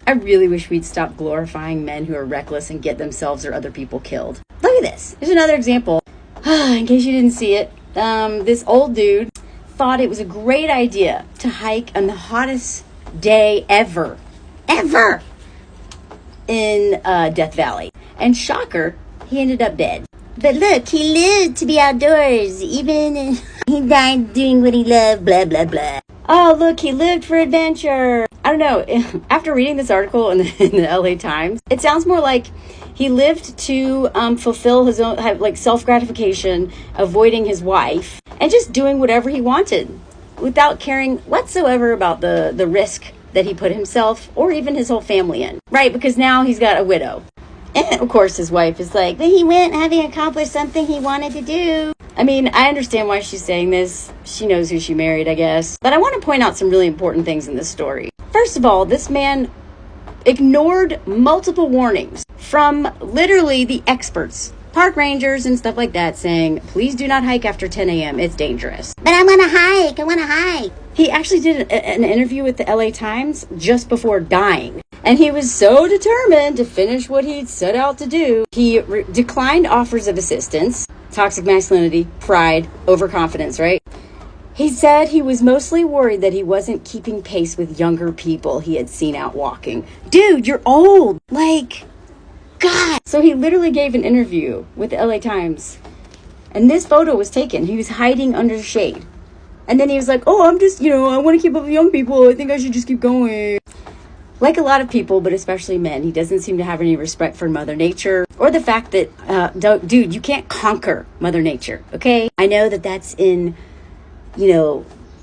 I really wish we'd stop glorifying men who are reckless and get themselves or other people killed. Look at this. Here's another example. In case you didn't see it, this old dude thought it was a great idea to hike on the hottest day ever in Death Valley. And shocker, he ended up dead. But look, he lived to be outdoors, even he died doing what he loved, blah, blah, blah. Oh, look, he lived for adventure. I don't know. After reading this article in the LA Times, it sounds more like he lived to fulfill his own, like, self-gratification, avoiding his wife, and just doing whatever he wanted without caring whatsoever about the risk that he put himself or even his whole family in. Right, because now he's got a widow. And of course his wife is like, but he went having accomplished something he wanted to do. I mean, I understand why she's saying this. She knows who she married, I guess. But I want to point out some really important things in this story. First of all, this man ignored multiple warnings from literally the experts, park rangers and stuff like that, saying, please do not hike after 10 a.m. It's dangerous. But I want to hike. He actually did an interview with the LA Times just before dying. And he was so determined to finish what he'd set out to do. He declined offers of assistance, toxic masculinity, pride, overconfidence, right? He said he was mostly worried that he wasn't keeping pace with younger people he had seen out walking. Dude, you're old. Like, God. So he literally gave an interview with the LA Times. And this photo was taken. He was hiding under the shade. And then he was like, oh, I'm just, I want to keep up with young people. I think I should just keep going. Like a lot of people, but especially men, he doesn't seem to have any respect for Mother Nature or the fact that, dude, you can't conquer Mother Nature, okay? I know that that's in,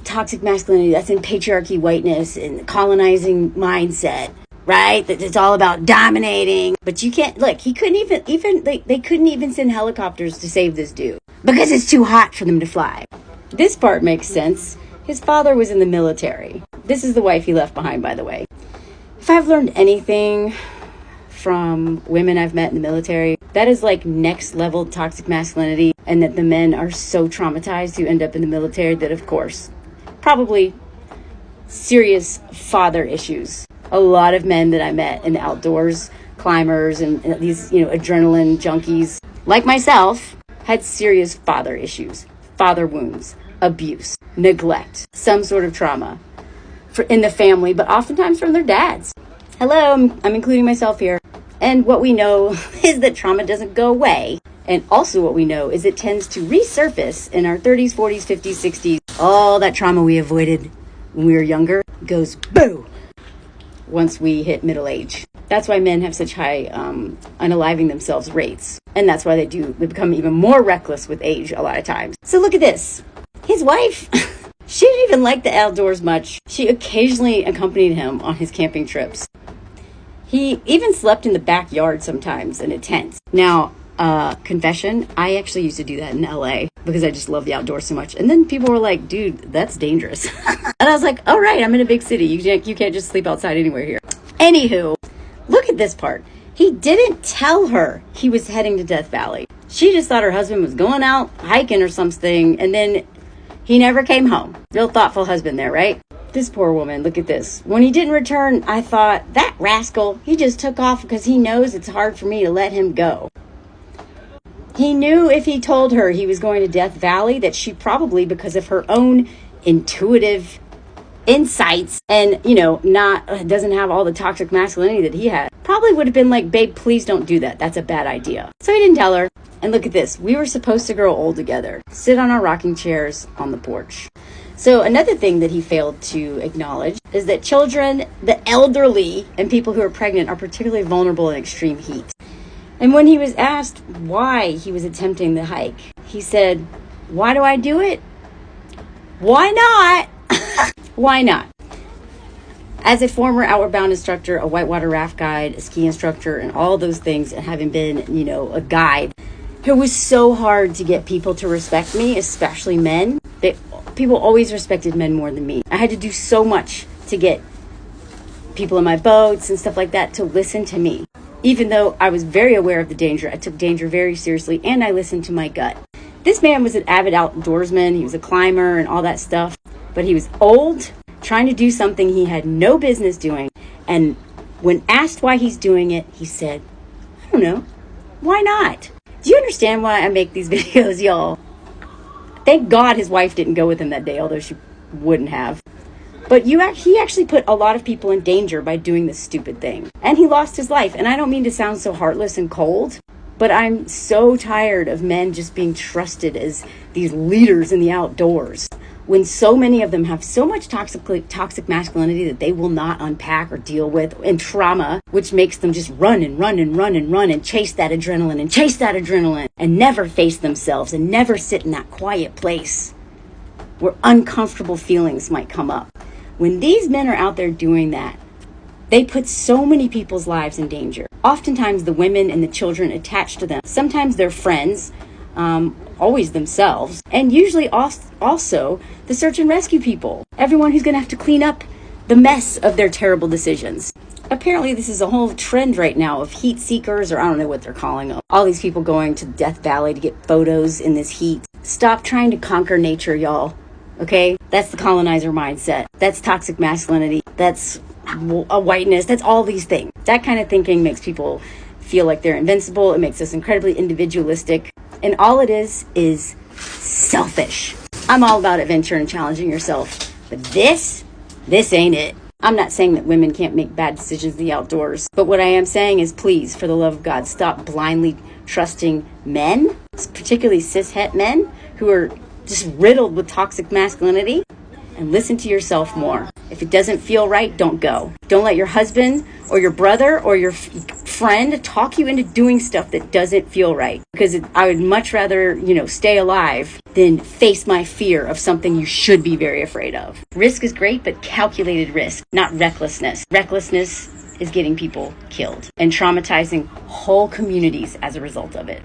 toxic masculinity, that's in patriarchy, whiteness, and colonizing mindset, right? That it's all about dominating. But you can't, look, he couldn't they couldn't even send helicopters to save this dude because it's too hot for them to fly. This part makes sense. His father was in the military. This is the wife he left behind, by the way. If I've learned anything from women I've met in the military, that is like next level toxic masculinity, and that the men are so traumatized who end up in the military that, of course, probably serious father issues. A lot of men that I met in the outdoors, climbers and these, adrenaline junkies like myself, had serious father issues, father wounds, abuse, neglect, some sort of trauma in the family, but oftentimes from their dads. Hello, I'm including myself here. And what we know is that trauma doesn't go away. And also what we know is it tends to resurface in our 30s, 40s, 50s, 60s. All that trauma we avoided when we were younger goes boo once we hit middle age. That's why men have such high unaliving themselves rates. And that's why they become even more reckless with age a lot of times. So look at this. His wife, she didn't even like the outdoors much. She occasionally accompanied him on his camping trips. He even slept in the backyard sometimes in a tent. Now, confession, I actually used to do that in LA because I just love the outdoors so much. And then people were like, dude, that's dangerous. And I was like, all right, I'm in a big city. You can't just sleep outside anywhere here. Anywho, look at this part. He didn't tell her he was heading to Death Valley. She just thought her husband was going out hiking or something, and then he never came home. Real thoughtful husband there, right? This poor woman, look at this. When he didn't return, I thought, that rascal, he just took off because he knows it's hard for me to let him go. He knew if he told her he was going to Death Valley that she probably, because of her own intuitive insights and, doesn't have all the toxic masculinity that he had, probably would have been like, babe, please don't do that. That's a bad idea. So he didn't tell her. And look at this. We were supposed to grow old together, sit on our rocking chairs on the porch. So another thing that he failed to acknowledge is that children, the elderly, and people who are pregnant are particularly vulnerable in extreme heat. And when he was asked why he was attempting the hike, he said, why do I do it? Why not? Why not? As a former Outward Bound instructor, a whitewater raft guide, a ski instructor, and all those things, and having been, a guide, it was so hard to get people to respect me, especially men. People always respected men more than me. I had to do so much to get people in my boats and stuff like that to listen to me. Even though I was very aware of the danger, I took danger very seriously, and I listened to my gut. This man was an avid outdoorsman. He was a climber and all that stuff. But he was old, trying to do something he had no business doing, and When asked why he's doing it, he said, I don't know. Why not? Do you understand why I make these videos, y'all? Thank God his wife didn't go with him that day, although she wouldn't have. But he actually put a lot of people in danger by doing this stupid thing. And he lost his life. And I don't mean to sound so heartless and cold, but I'm so tired of men just being trusted as these leaders in the outdoors, when so many of them have so much toxic masculinity that they will not unpack or deal with, and trauma, which makes them just run and run and run and run and chase that adrenaline and never face themselves and never sit in that quiet place where uncomfortable feelings might come up. When these men are out there doing that, they put so many people's lives in danger. Oftentimes the women and the children attached to them, sometimes their friends, always themselves, and usually also the search and rescue people, everyone who's going to have to clean up the mess of their terrible decisions. Apparently this is a whole trend right now of heat seekers, or I don't know what they're calling them. All these people going to Death Valley to get photos in this heat. Stop trying to conquer nature, y'all. Okay? That's the colonizer mindset. That's toxic masculinity. That's a whiteness. That's all these things. That kind of thinking makes people feel like they're invincible. It makes us incredibly individualistic. And all it is selfish. I'm all about adventure and challenging yourself. But this ain't it. I'm not saying that women can't make bad decisions in the outdoors. But what I am saying is, please, for the love of God, stop blindly trusting men, particularly cis-het men, who are just riddled with toxic masculinity, and listen to yourself more. If it doesn't feel right, don't go. Don't let your husband or your brother or your friend talk you into doing stuff that doesn't feel right. Because I would much rather, stay alive than face my fear of something you should be very afraid of. Risk is great, but calculated risk, not recklessness. Recklessness is getting people killed and traumatizing whole communities as a result of it.